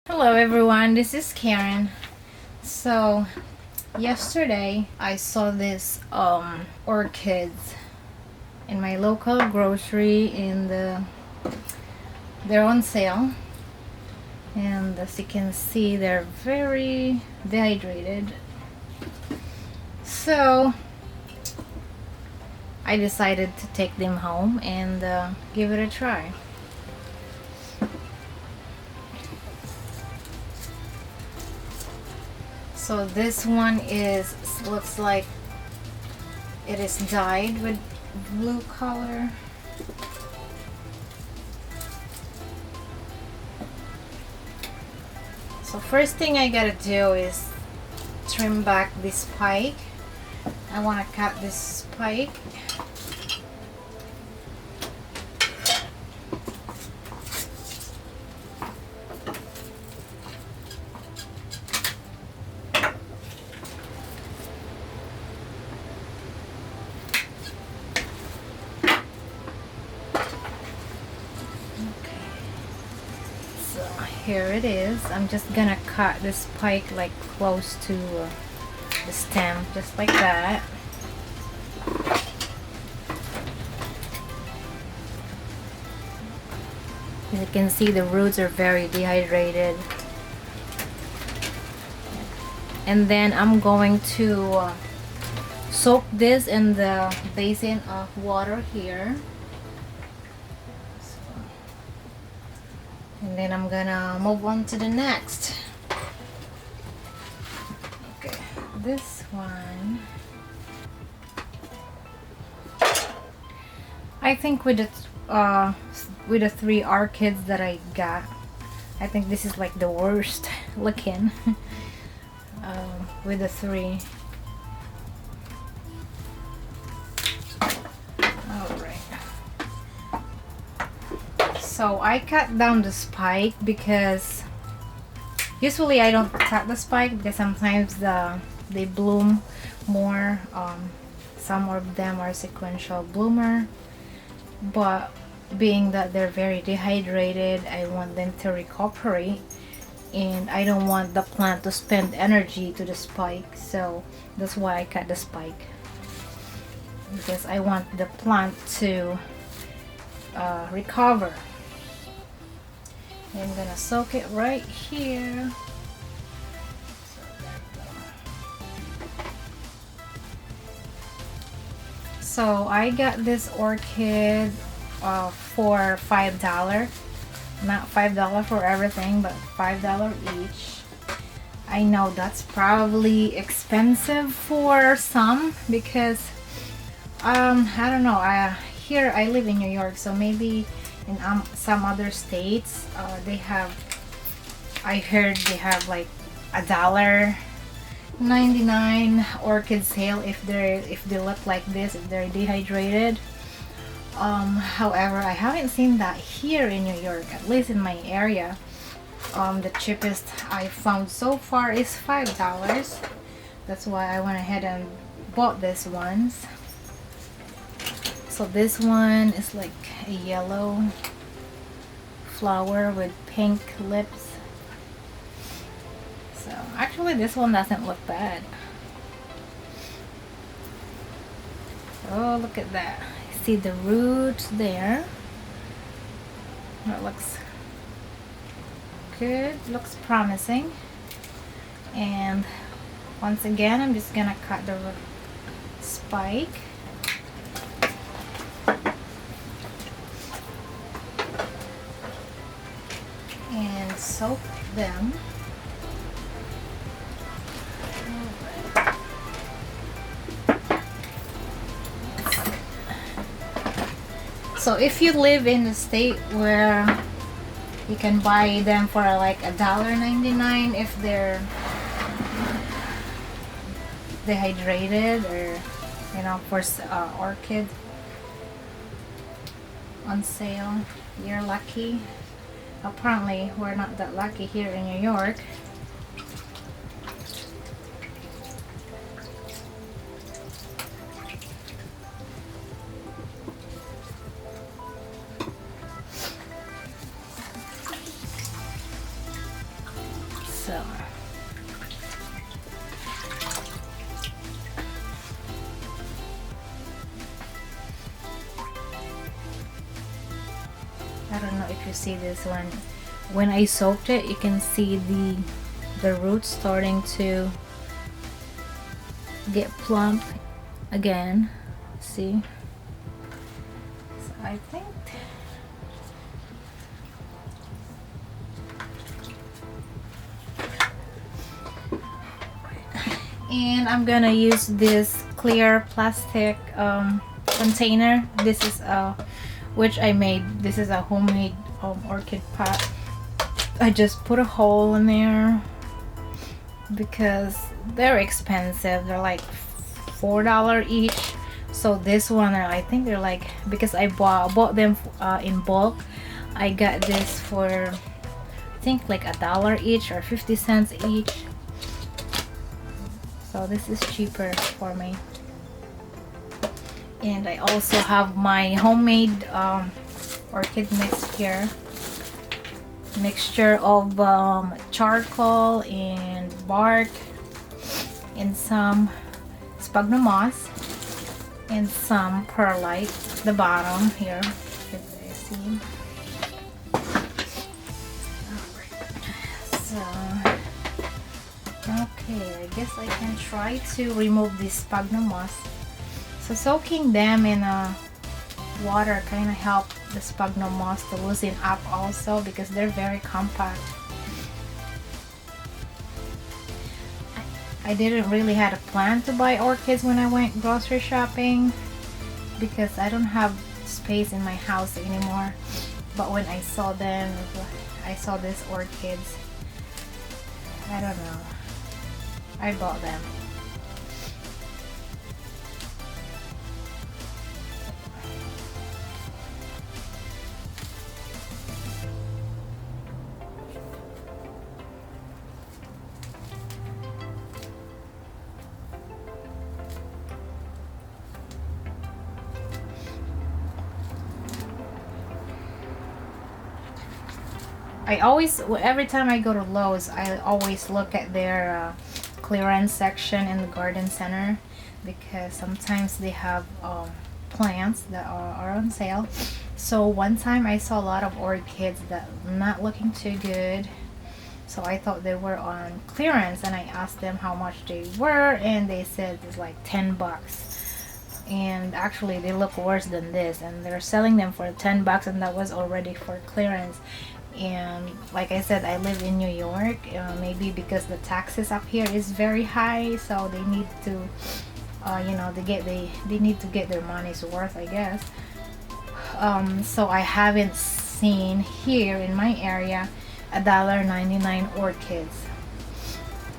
Hello everyone, this is Karen. So yesterday I saw this orchids in my local grocery they're on sale, and as you can see they're very dehydrated. So I decided to take them home and give it a try. So this one looks like it is dyed with blue color. So first thing I gotta do is trim back this spike. I want to cut this spike. Here it is. I'm just gonna cut the spike like close to the stem, just like that. As you can see, the roots are very dehydrated. And then I'm going to soak this in the basin of water here. And then I'm gonna move on to the next. Okay, this one. I think with the three orchids that I got, I think this is like the worst looking with the three. So I cut down the spike because usually I don't cut the spike because sometimes they bloom more. Some of them are sequential bloomer, but being that they're very dehydrated, I want them to recuperate, and I don't want the plant to spend energy to the spike. So that's why I cut the spike, because I want the plant to recover. I'm gonna soak it right here. So I got this orchid for $5. Not $5 for everything, but $5 each. I know that's probably expensive for some because I don't know. Here I live in New York, so maybe in some other states I heard they have like $1.99 orchid sale if they look like this, if they're dehydrated. However, I haven't seen that here in New York, at least in my area. The cheapest I found so far is $5. That's why I went ahead and bought these ones. So this one is like a yellow flower with pink lips. So actually this one doesn't look bad. Oh, look at that. See the roots there. That looks good, looks promising. And once again, I'm just gonna cut the spike. And soak them. So if you live in a state where you can buy them for like $1.99 if they're dehydrated, or you know, for orchid on sale, you're lucky. Apparently we're not that lucky here in New York. I don't know if you see this one. When I soaked it, you can see the roots starting to get plump again. See? So I think and I'm gonna use this clear plastic container. This is which I made. This is a homemade orchid pot. I just put a hole in there because they're expensive. They're like $4 each. So this one, I think they're like, because I bought them in bulk. I got this for I think like $1 each or 50 cents each. So this is cheaper for me. And I also have my homemade orchid mix here. Mixture of charcoal and bark and some sphagnum moss and some perlite at the bottom here. See? So okay, I guess I can try to remove this sphagnum moss. So soaking them in water kind of help the sphagnum moss to loosen up also, because they're very compact. I didn't really had a plan to buy orchids when I went grocery shopping because I don't have space in my house anymore. But when I saw them, I saw these orchids, I don't know, I bought them. I always, every time I go to Lowe's, I always look at their clearance section in the garden center, because sometimes they have plants that are on sale. So one time I saw a lot of orchids that not looking too good, so I thought they were on clearance, and I asked them how much they were, and they said it's like 10 bucks. And actually they look worse than this, and they're selling them for 10 bucks, and that was already for clearance. And like I said, I live in New York, maybe because the taxes up here is very high, so they need to you know, they need to get their money's worth, I guess. So I haven't seen here in my area $1.99 orchids.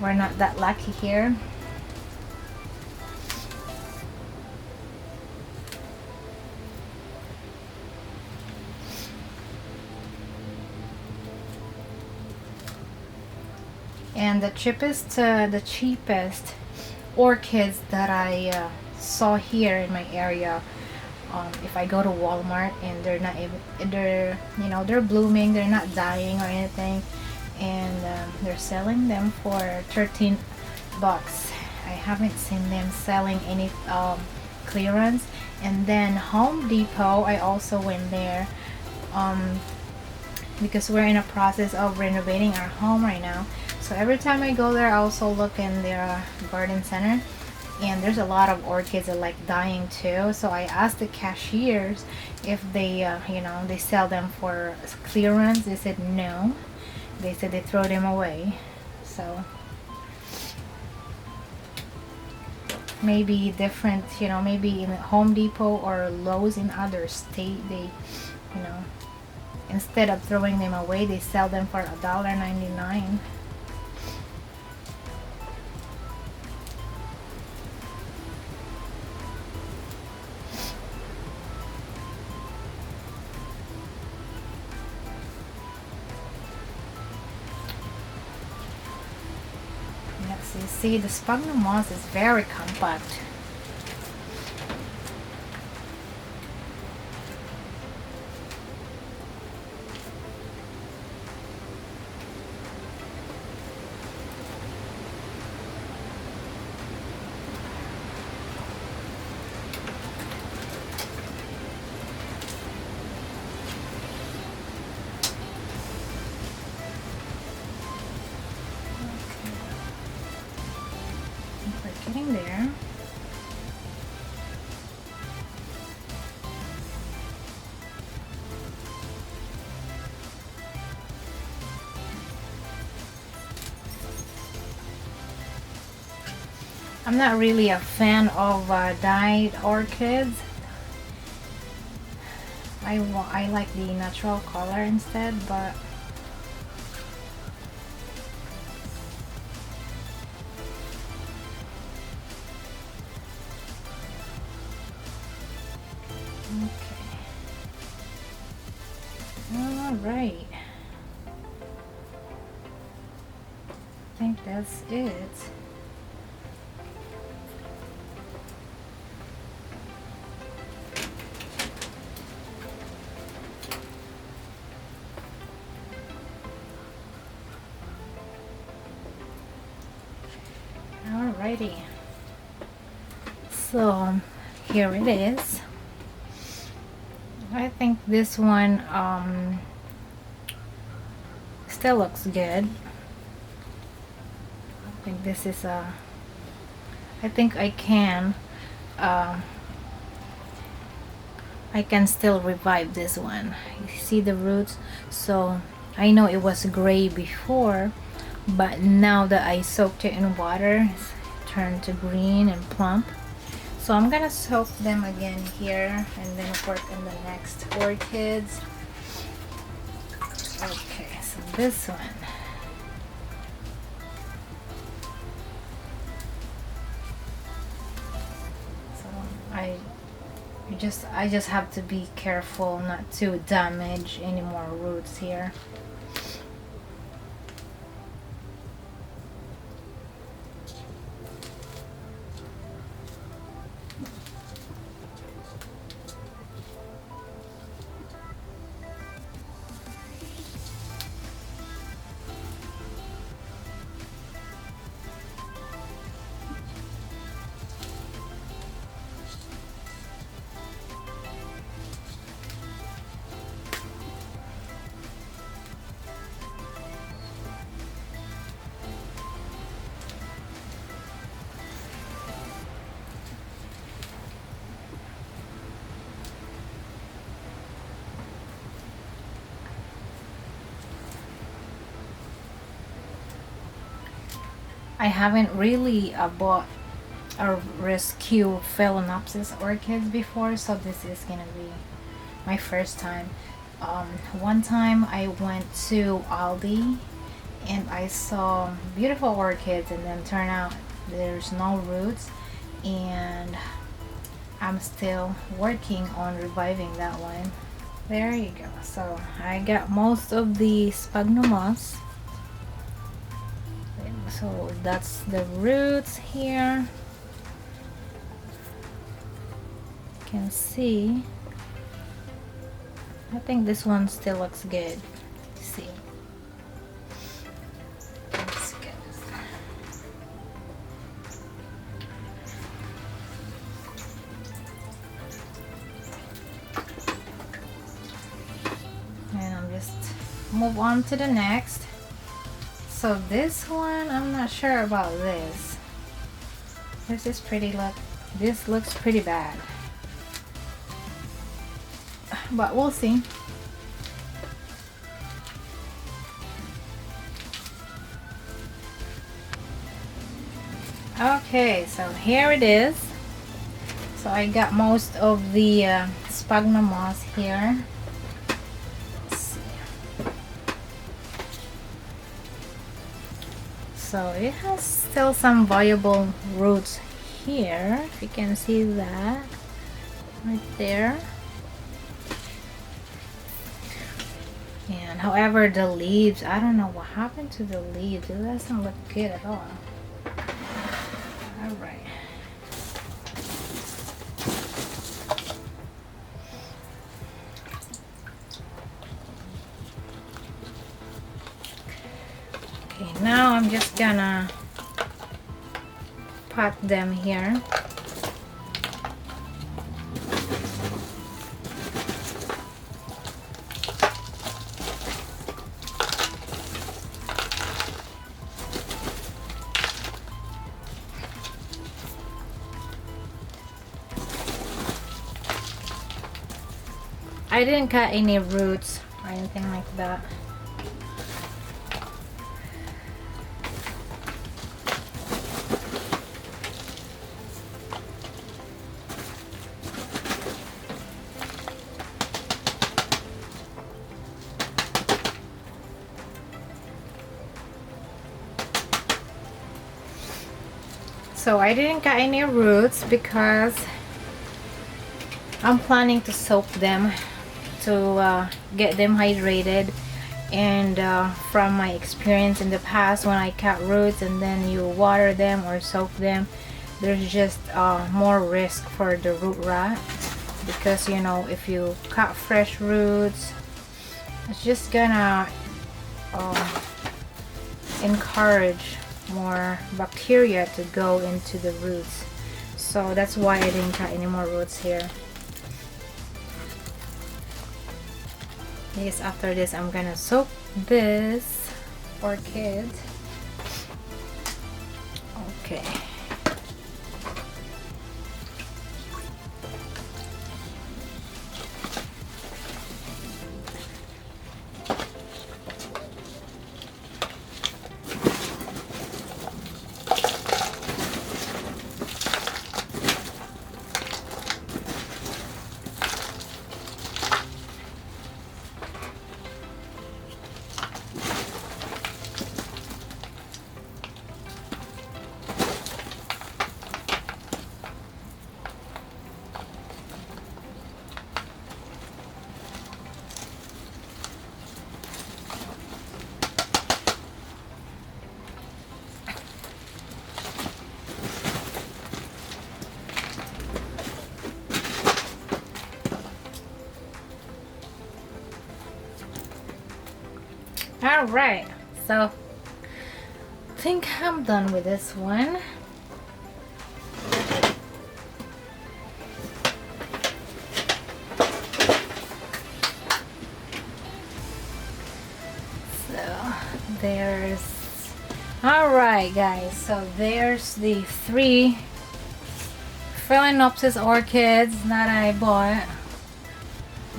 We're not that lucky here. And the cheapest orchids that I saw here in my area, if I go to Walmart and they're not even, you know, they're blooming, they're not dying or anything, and they're selling them for 13 bucks. I haven't seen them selling any clearance. And then Home Depot, I also went there because we're in a process of renovating our home right now. So every time I go there, I also look in their garden center, and there's a lot of orchids that are like dying too. So I asked the cashiers if they you know, they sell them for clearance. They said no, they said they throw them away. So maybe different, you know, maybe in Home Depot or Lowe's in other state, they, you know, instead of throwing them away, they sell them for $1.99. You see, the sphagnum moss is very compact. I'm not really a fan of dyed orchids. I like the natural color instead, but okay. All right. I think that's it. Alrighty, so here it is. I think this one still looks good. I think this is a, I think I can still revive this one. You see the roots? So I know it was gray before, but now that I soaked it in water, it's turned to green and plump. So I'm gonna soak them again here and then work on the next orchids. Okay, so this one. So I just have to be careful not to damage any more roots here. I haven't really bought or rescue Phalaenopsis orchids before, so this is gonna be my first time. One time I went to Aldi and I saw beautiful orchids, and then turned out there's no roots, and I'm still working on reviving that one. There you go. So I got most of the sphagnum moss. So that's the roots here. You can see. I think this one still looks good. Let's see. Let's get this. And I'll just move on to the next. So this one, I'm not sure about this. This is pretty this looks pretty bad. But we'll see. Okay, so here it is. So I got most of the sphagnum moss here. So it has still some viable roots here, if you can see that right there. And however, the leaves, I don't know what happened to the leaves. It doesn't look good at all. All right. Okay, now I'm just gonna pot them here. I didn't cut any roots or anything like that. So I didn't got any roots because I'm planning to soak them to get them hydrated. And from my experience in the past, when I cut roots and then you water them or soak them, there's just more risk for the root rot, because you know, if you cut fresh roots, it's just gonna encourage more bacteria to go into the roots. So that's why I didn't cut any more roots here. Yes, after this I'm gonna soak this orchid. Okay. Alright, so I think I'm done with this one. So there's, alright guys, so there's the 3 Phalaenopsis orchids that I bought.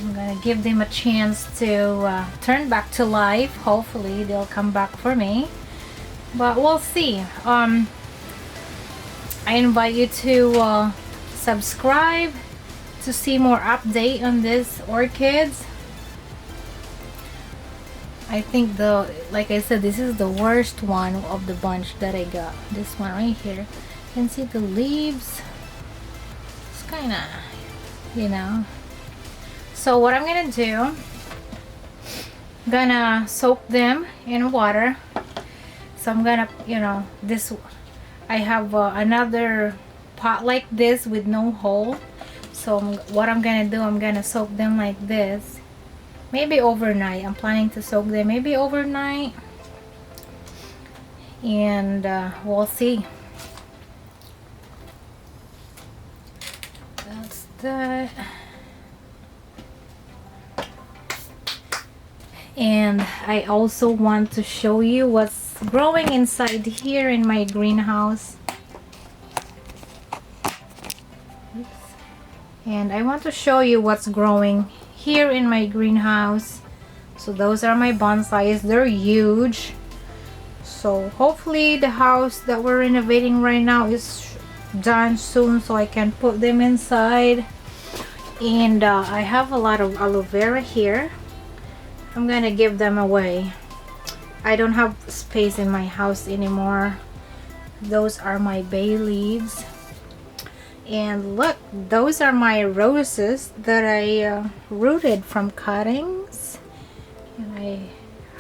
I'm gonna give them a chance to turn back to life. Hopefully they'll come back for me, but we'll see. I invite you to subscribe to see more update on this orchids. I think like I said, this is the worst one of the bunch that I got. This one right here. You can see the leaves. It's kind of, you know. So what I'm gonna do, I'm gonna soak them in water. So I'm gonna, you know, I have another pot like this with no hole. So what I'm gonna do, I'm gonna soak them like this, maybe overnight. I'm planning to soak them maybe overnight, and we'll see. That's that. And I also want to show you what's growing inside here in my greenhouse. Oops. And I want to show you what's growing here in my greenhouse. So those are my bonsais. They're huge. So hopefully the house that we're renovating right now is done soon, so I can put them inside. And I have a lot of aloe vera here. I'm gonna give them away. I don't have space in my house anymore. Those are my bay leaves. And look, those are my roses that I rooted from cuttings. And I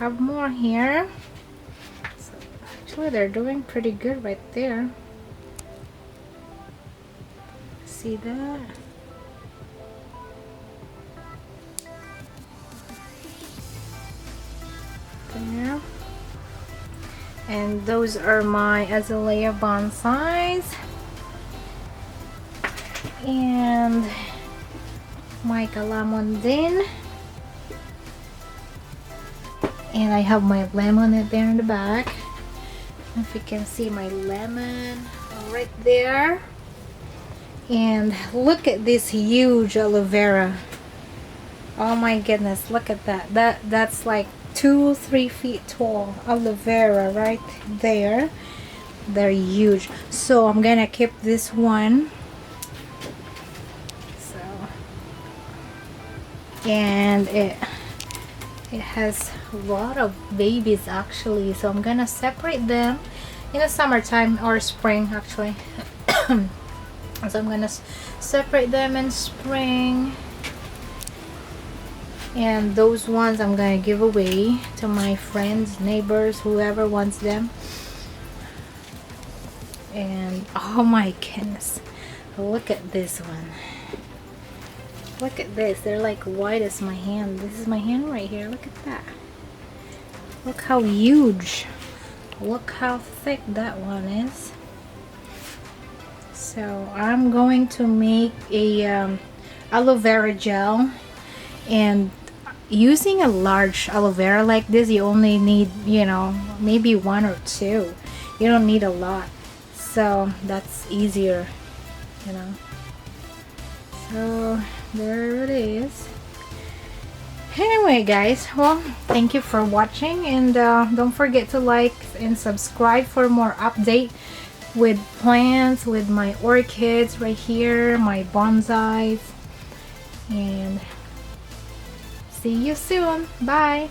have more here. So actually they're doing pretty good right there. See that? There. And those are my azalea bonsais, and my calamondin, and I have my lemon there in the back. If you can see my lemon right there. And look at this huge aloe vera. Oh my goodness, look at that. That's like 2-3 feet tall aloe vera right there. They're huge. So I'm gonna keep this one. So, and it has a lot of babies actually, so I'm gonna separate them in the summertime or spring actually. So I'm gonna separate them in spring, and those ones I'm gonna give away to my friends, neighbors, whoever wants them. And oh my goodness, look at this one. Look at this, they're like white as my hand. This is my hand right here. Look at that. Look how huge. Look how thick that one is. So I'm going to make a aloe vera gel, and using a large aloe vera like this, you only need, you know, maybe 1 or 2. You don't need a lot, so that's easier, you know. So there it is. Anyway guys, well, thank you for watching, and don't forget to like and subscribe for more update with plants, with my orchids right here, my bonsais, and see you soon. Bye.